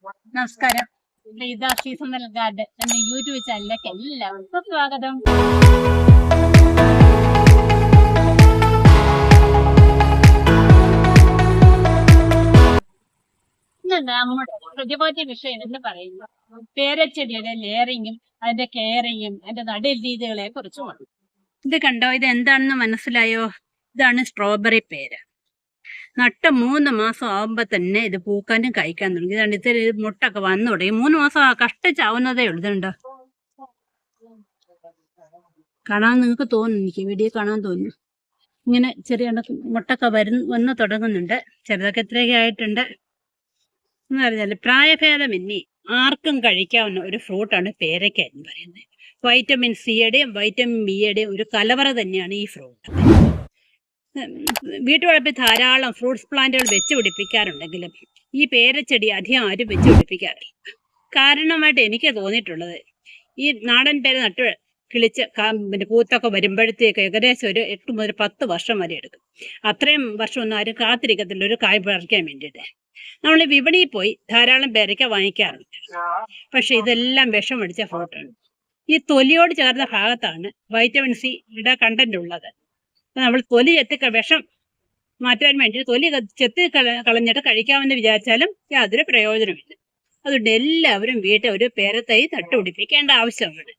നമസ്കാരം. ഇതാ seasonal guard എന്ന യൂട്യൂബ് ചാനലിലേക്ക് എല്ലാവർക്കും സ്വാഗതം. ഇന്ന് നമ്മുടെ പ്രതിപാദ്യ വിഷയം എന്ന് പറയുന്നത് പേരച്ചെടിയുടെ ലെയറിങ്ങും അതിന്റെ കെയറിങ്ങും അതിന്റെ നടൽ രീതികളെ കുറിച്ചുമാണ്. ഇത് കണ്ടോ, ഇത് എന്താണെന്ന് മനസ്സിലായോ? ഇതാണ് സ്ട്രോബെറി പേര. നട്ട 3 മാസം ആവുമ്പോ തന്നെ ഇത് പൂക്കാനും കഴിക്കാൻ തുടങ്ങി. ഇതാണ് ഇത് മുട്ടൊക്കെ വന്നു തുടങ്ങി. 3 മാസം കഷ്ടിച്ചാവുന്നതേ ഉള്ളൂ. ഇതുണ്ടോ, കാണാൻ നിങ്ങൾക്ക് തോന്നുന്നു, എനിക്ക് വീഡിയോ കാണാൻ തോന്നുന്നു. ഇങ്ങനെ ചെറിയ മുട്ടൊക്കെ വന്നു തുടങ്ങുന്നുണ്ട്. ചെറുതൊക്കെ ഇത്രയൊക്കെ ആയിട്ടുണ്ട് എന്ന് പറഞ്ഞാൽ പ്രായഭേദമന്യേ ആർക്കും കഴിക്കാവുന്ന ഒരു ഫ്രൂട്ടാണ് പേരയ്ക്ക എന്ന് പറയുന്നത്. വൈറ്റമിൻ സിയുടെയും വൈറ്റമിൻ ബിയുടെയും ഒരു കലവറ തന്നെയാണ് ഈ ഫ്രൂട്ട്. വീട്ടുവളപ്പിൽ ധാരാളം ഫ്രൂട്ട്സ് പ്ലാന്റുകൾ വെച്ച് പിടിപ്പിക്കാറുണ്ടെങ്കിലും ഈ പേരച്ചെടി അധികം ആരും വെച്ച് പിടിപ്പിക്കാറില്ല. കാരണമായിട്ട് എനിക്ക് തോന്നിയിട്ടുള്ളത്, ഈ നാടൻ പേര നട്ട് കിളിച്ച് പിന്നെ പൂത്തൊക്കെ വരുമ്പോഴത്തേക്ക് ഏകദേശം ഒരു 8 മുതൽ 10 വർഷം വരെ എടുക്കും. അത്രയും വർഷമൊന്നും ആരും കാത്തിരിക്കത്തില്ല ഒരു കായ് പറിക്കാൻ വേണ്ടിയിട്ട്. നമ്മൾ വിപണിയിൽ പോയി ധാരാളം പേരയ്ക്ക വാങ്ങിക്കാറുണ്ട്. പക്ഷെ ഇതെല്ലാം വിഷം അടിച്ച ഫ്രൂട്ടാണ്. ഈ തൊലിയോട് ചേർന്ന ഭാഗത്താണ് വൈറ്റമിൻ സിയുടെ കണ്ടന്റ് ഉള്ളത്. നമ്മൾ തൊലി വിഷം മാറ്റാൻ വേണ്ടി തൊലി ചെത്തി കളഞ്ഞിട്ട് കഴിക്കാമെന്ന് വിചാരിച്ചാലും യാതൊരു പ്രയോജനമില്ല. അതുകൊണ്ട് എല്ലാവരും വീട്ടിൽ ഒരു പേരത്തൈ നട്ടുപിടിപ്പിക്കേണ്ട ആവശ്യമാണ്.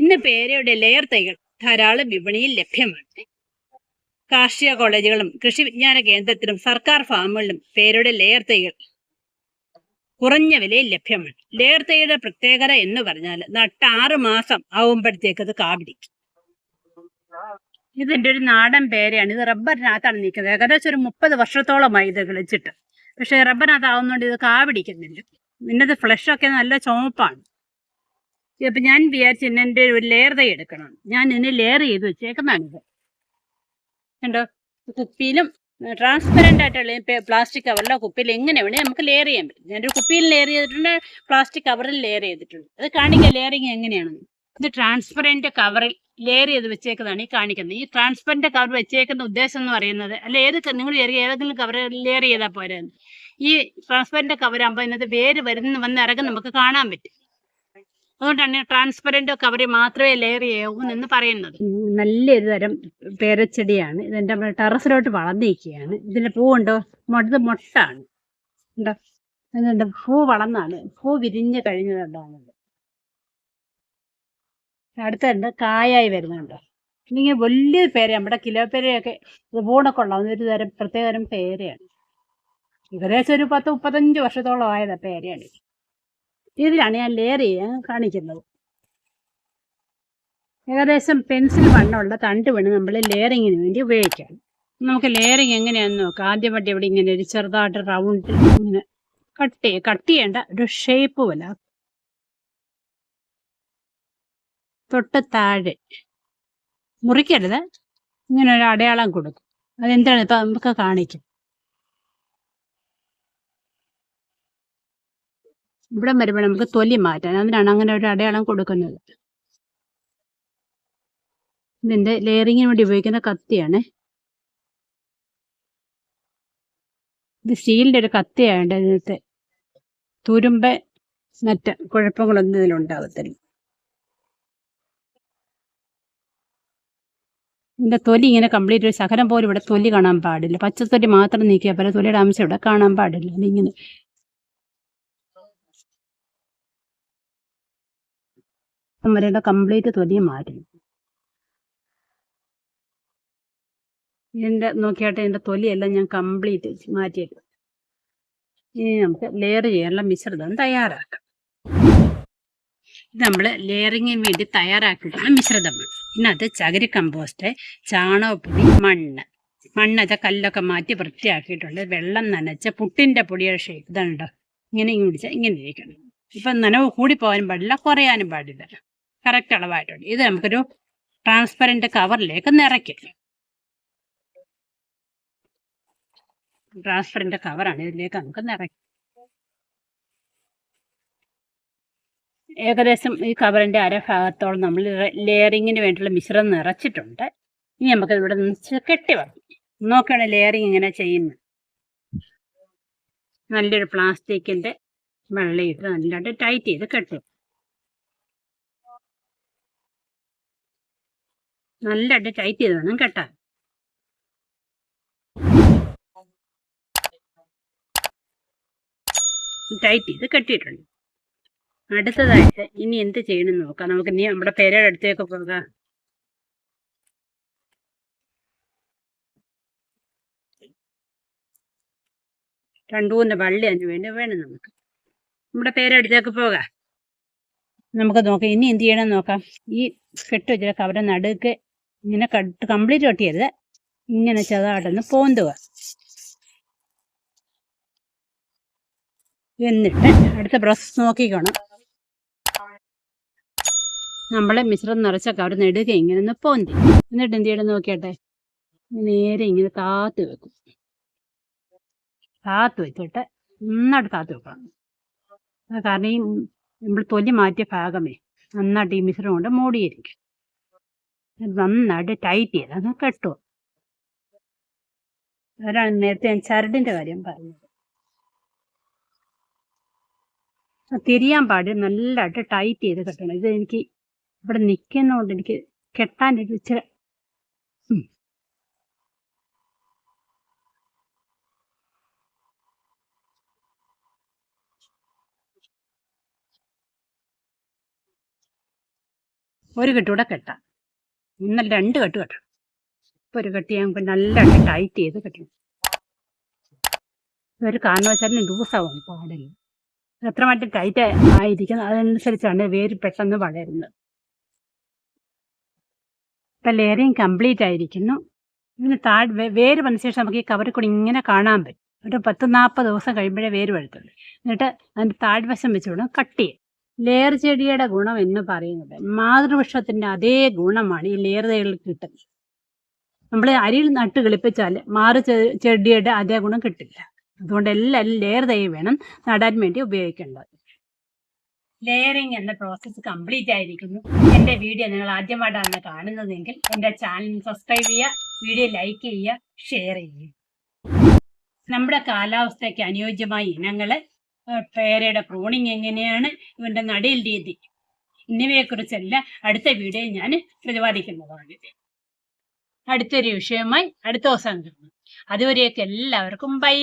ഇന്ന് പേരയുടെ ലെയർ തൈകൾ ധാരാളം വിപണിയിൽ ലഭ്യമാണ്. കാർഷിക കോളേജുകളും കൃഷി വിജ്ഞാന കേന്ദ്രത്തിലും സർക്കാർ ഫാമുകളിലും പേരയുടെ ലെയർ തൈകൾ കുറഞ്ഞ വിലയിൽ ലഭ്യമാണ്. ലെയർ തൈയുടെ പ്രത്യേകത എന്ന് പറഞ്ഞാൽ നട്ട 6 മാസം ആവുമ്പോഴത്തേക്ക് അത് കാപിടിക്കും. ഇതിൻ്റെ ഒരു നാടൻ പേരയാണ്. ഇത് റബ്ബറിനകത്താണ് നിൽക്കുന്നത്. ഏകദേശം ഒരു 30 വർഷത്തോളമായി ഇത് കിളിച്ചിട്ട്. പക്ഷേ റബ്ബറിനകത്ത് ആവുന്നതുകൊണ്ട് ഇത് കാപിടിക്കുന്നില്ല. ഇതിൻ്റെ ഫ്ലഷൊക്കെ നല്ല ചുവപ്പാണ്. ഇപ്പം ഞാൻ വിചാരിച്ചു എൻ്റെ ഒരു ലെയർ തൈ എടുക്കണം. ഞാൻ ഇതിനെ ലെയർ ചെയ്ത് വെച്ചേക്കുന്നതാണിത്. കണ്ടോ, കുപ്പിയിലും ട്രാൻസ്പെറൻ്റ് ആയിട്ടുള്ള പ്ലാസ്റ്റിക് കവറിലോ കുപ്പിയിൽ എങ്ങനെ വേണമെങ്കിൽ നമുക്ക് ലെയർ ചെയ്യാൻ പറ്റും. ഞാനൊരു കുപ്പിയിൽ ലെയർ ചെയ്തിട്ടുണ്ട്, പ്ലാസ്റ്റിക് കവറിൽ ലെയർ ചെയ്തിട്ടുണ്ട്. അത് കാണിക്കുക ലെയറിങ് എങ്ങനെയാണെന്ന്. ഇത് ട്രാൻസ്പെറൻറ്റ് കവറിൽ ലെയർ ചെയ്ത് വെച്ചേക്കുന്നതാണ് ഈ കാണിക്കുന്നത്. ഈ ട്രാൻസ്പെറൻറ്റ് കവർ വെച്ചേക്കുന്ന ഉദ്ദേശം എന്ന് പറയുന്നത്, അല്ല നിങ്ങൾ ഏതെങ്കിലും കവർ ലെയർ ചെയ്താൽ പോരെ. ഈ ട്രാൻസ്പെറൻറ്റ് കവറാകുമ്പോൾ ഇതിനകത്ത് വേര് വന്നിറങ്ങി നമുക്ക് കാണാൻ പറ്റും. അതുകൊണ്ടാണ് ട്രാൻസ്പെറൻറ്റ് കവറിൽ മാത്രമേ ലെയർ ചെയ്യാവൂ എന്ന് പറയുന്നത്. നല്ലൊരു തരം പേരച്ചെടിയാണ്. ഇതെൻ്റെ ടെറസിലോട്ട് വളർന്നിരിക്കുകയാണ്. ഇതിൻ്റെ പൂവുണ്ടോ, മൊട്ടാണ് ഉണ്ടോ, ഇതിൻ്റെ പൂ വളർന്നാണ്, പൂ വിരിഞ്ഞ് കഴിഞ്ഞതുണ്ടാകുന്നത്. അടുത്തുണ്ട് കായായി വരുന്നുണ്ടോ. ഇങ്ങനെ വലിയൊരു പേര, നമ്മുടെ കിലോ പേരയൊക്കെ പൂണൊക്കെ ഉണ്ടാവുന്ന ഒരു തരം പ്രത്യേകതരം പേരയാണ്. ഏകദേശം ഒരു 10-35 വർഷത്തോളം ആയത് പേരയാണ്. ഇതിലാണ് ഞാൻ ലെയർ ചെയ്യാൻ കാണിക്കുന്നത്. ഏകദേശം പെൻസിൽ വണ്ണമുള്ള തണ്ട് വേണം നമ്മൾ ലെയറിങ്ങിന് വേണ്ടി ഉപയോഗിക്കാം. നമുക്ക് ലെയറിങ് എങ്ങനെയാണെന്ന് നോക്കാം. ആദ്യമായിട്ട് ഇവിടെ ഇങ്ങനെ ഒരു ചെറുതായിട്ട് റൗണ്ട് ഇങ്ങനെ കട്ട് ചെയ്യേണ്ട ഒരു ഷേപ്പ് പോലെ തൊട്ട് താഴെ മുറിക്കരുത്, ഇങ്ങനെ ഒരു അടയാളം കൊടുക്കും. അതെന്താണ് ഇപ്പം നമുക്ക് കാണിക്കും. ഇവിടെ വരുമ്പോൾ നമുക്ക് തൊലി മാറ്റാൻ, അതിനാണ് അങ്ങനെ ഒരു അടയാളം കൊടുക്കുന്നത്. ഇതിൻ്റെ ലെയറിങ്ങിന് വേണ്ടി ഉപയോഗിക്കുന്ന കത്തിയാണ്. ഇത് സ്റ്റീലിൻ്റെ ഒരു കത്തിയായതുകൊണ്ട് ഇതിനകത്ത് തുരുമ്പ് മറ്റ് കുഴപ്പങ്ങളൊന്നും ഇതിലുണ്ടാകത്തില്ല. ഇതിൻ്റെ തൊലി ഇങ്ങനെ കംപ്ലീറ്റ് ഒരു ശകലം പോലും ഇവിടെ തൊലി കാണാൻ പാടില്ല. പച്ചത്തൊലി മാത്രം നീക്കിയാൽ പോലെ തൊലിയുടെ അംശം ഇവിടെ കാണാൻ പാടില്ല. അതിങ്ങനെ വരേണ്ട കംപ്ലീറ്റ് തൊലി മാറ്റും. ഇതിൻ്റെ നോക്കിയാട്ടെ, ഇതിൻ്റെ തൊലിയെല്ലാം ഞാൻ കംപ്ലീറ്റ് മാറ്റിയെടുക്കും. ഇനി നമുക്ക് ലെയർ ചെയ്യാനുള്ള മിശ്രിതം തയ്യാറാക്കാം. ഇത് നമ്മൾ ലെയറിങ്ങിന് വേണ്ടി തയ്യാറാക്കിയിട്ടുള്ള മിശ്രിതമാണ്. ഇതിനകത്ത് ചകിരി കമ്പോസ്റ്റ്, ചാണകപ്പൊടി, മണ്ണൊക്കെ കല്ലൊക്കെ മാറ്റി വൃത്തിയാക്കിയിട്ടുണ്ട്. വെള്ളം നനച്ച പുട്ടിൻ്റെ പൊടിയുടെ ഷേപ്പ് ഇതുണ്ടോ, ഇങ്ങനെ പിടിച്ചാൽ ഇങ്ങനെ ഇരിക്കണം. ഇപ്പം നനവ് കൂടി പോകാനും പാടില്ല, കുറയാനും പാടില്ല, കറക്റ്റ് അളവായിട്ടുണ്ട്. ഇത് നമുക്കൊരു ട്രാൻസ്പെറൻറ്റ് കവറിലേക്ക് നിറയ്ക്കും. ട്രാൻസ്പെറൻറ്റ് കവറാണ്, ഇതിലേക്ക് നമുക്ക് നിറയ്ക്കും. ഏകദേശം ഈ കവറിൻ്റെ അരഭാഗത്തോളം നമ്മൾ ലെയറിങ്ങിന് വേണ്ടിയുള്ള മിശ്രിതം നിറച്ചിട്ടുണ്ട്. ഇനി നമുക്ക് ഇവിടെ നിന്ന് കെട്ടി വെക്കാം. നോക്കുകയാണ് ലെയറിങ് ഇങ്ങനെ ചെയ്യുന്നത്. നല്ലൊരു പ്ലാസ്റ്റിക്കിൻ്റെ വെള്ളയിട്ട് നല്ലതായിട്ട് ടൈറ്റ് ചെയ്ത് കെട്ടും. നല്ലതായിട്ട് ടൈറ്റ് ചെയ്ത് വേണം കെട്ടാൻ. ടൈറ്റ് ചെയ്ത് കെട്ടിയിട്ടുണ്ട്. അടുത്തതായിട്ട് ഇനി എന്ത് ചെയ്യണമെന്ന് നോക്കാം. നമുക്ക് ഇനി നമ്മുടെ പെരയുടെ അടുത്തേക്ക് പോകാം. രണ്ടു മൂന്ന് വള്ളി അതിന് വേണ്ടി വേണം നമുക്ക്. നമ്മുടെ പെരയുടെ അടുത്തേക്ക് പോകാം. നമുക്ക് നോക്കാം ഇനി എന്ത് ചെയ്യണം നോക്കാം. ഈ കെട്ട് വെച്ചിട്ട് കവരെ നടുക്ക് ഇങ്ങനെ കംപ്ലീറ്റ് കെട്ടിയരുത്, ഇങ്ങനെ ചെറുതായിട്ടൊന്ന് പോന്തുക. എന്നിട്ട് അടുത്ത പ്രോസസ് നോക്കിക്കണം. നമ്മളെ മിശ്രം നിറച്ച കവർ നെടുക ഇങ്ങനെ ഒന്ന് പോന്തി. എന്നിട്ട് എന്ത് ചെയ്യണം നോക്കിയാട്ടെ, നേരെ ഇങ്ങനെ താത്ത് വെക്കും. താത്ത് വെച്ചിട്ട് നന്നായിട്ട് താത്ത് വെക്കണം. കാരണം ഈ നമ്മൾ തൊലി മാറ്റിയ ഭാഗമേ നന്നായിട്ട് ഈ മിശ്രം കൊണ്ട് മൂടിയിരിക്കും. നന്നായിട്ട് ടൈറ്റ് ചെയ്ത് അത് കെട്ടുക. അതാണ് നേരത്തെ ഞാൻ ചരടിൻ്റെ കാര്യം പറഞ്ഞത്. തിരിയാൻ പാടി നല്ലതായിട്ട് ടൈറ്റ് ചെയ്ത് കെട്ടണം. ഇത് എനിക്ക് ഇവിടെ നിൽക്കുന്നതുകൊണ്ട് എനിക്ക് കെട്ടാനൊരു ഇച്ചിരി ഒരു കെട്ടുകൂടെ കെട്ടാം. ഇന്നലെ 2 കെട്ട് കെട്ടണം. ഇപ്പോൾ ഒരു കെട്ട് ഞാൻ നല്ലതായിട്ട് ടൈറ്റ് ചെയ്ത് കെട്ടണം. ഒരു കാരണവശാലും ലൂസാവാൻ പാടില്ല. എത്രമായിട്ട് ടൈറ്റ് ആയിരിക്കണം അതനുസരിച്ചാണ് വേര് പെട്ടെന്ന് വളരുന്നത്. ഇപ്പം ലെയറിങ് കംപ്ലീറ്റ് ആയിരിക്കുന്നു. ഇതിന് വേര് വന്ന ശേഷം നമുക്ക് ഈ കവറിൽ കൂടി ഇങ്ങനെ കാണാൻ പറ്റും. ഒരു 10-40 ദിവസം കഴിയുമ്പോഴേ വേര് വരത്തുള്ളൂ. എന്നിട്ട് അതിൻ്റെ താഴ്വശം വെച്ചുകൊണ്ട് കട്ട് ചെയ്യും. ലെയർ ചെടിയുടെ ഗുണം എന്ന് പറയുന്നത് മാതൃവൃക്ഷത്തിൻ്റെ അതേ ഗുണമാണ് ഈ ലെയർ തൈകളിൽ കിട്ടുന്നത്. നമ്മൾ അരിയിൽ നട്ട് കിളിപ്പിച്ചാൽ ചെടിയുടെ അതേ ഗുണം കിട്ടില്ല. അതുകൊണ്ട് എല്ലാവരും ലെയർ തൈ വേണം നടാൻ വേണ്ടി ഉപയോഗിക്കേണ്ടത്. ലെയറിങ് എന്ന പ്രോസസ്സ് കംപ്ലീറ്റ് ആയിരിക്കുന്നു. എൻ്റെ വീഡിയോ നിങ്ങൾ ആദ്യമായിട്ടാണ് കാണുന്നതെങ്കിൽ എൻ്റെ ചാനൽ സബ്സ്ക്രൈബ് ചെയ്യുക, വീഡിയോ ലൈക്ക് ചെയ്യുക, ഷെയർ ചെയ്യുക. നമ്മുടെ കാലാവസ്ഥയ്ക്ക് അനുയോജ്യമായ ഇനങ്ങൾ, പേരയുടെ പ്രൂണിങ് എങ്ങനെയാണ്, ഇവൻ്റെ നടീൽ രീതി, എന്നിവയെക്കുറിച്ചെല്ലാം അടുത്ത വീഡിയോ ഞാൻ പ്രതിപാദിക്കുന്നതാണ്. അടുത്തൊരു വിഷയമായി അടുത്ത ദിവസം കാണാം. അതുവരെയൊക്കെ എല്ലാവർക്കും ബൈ.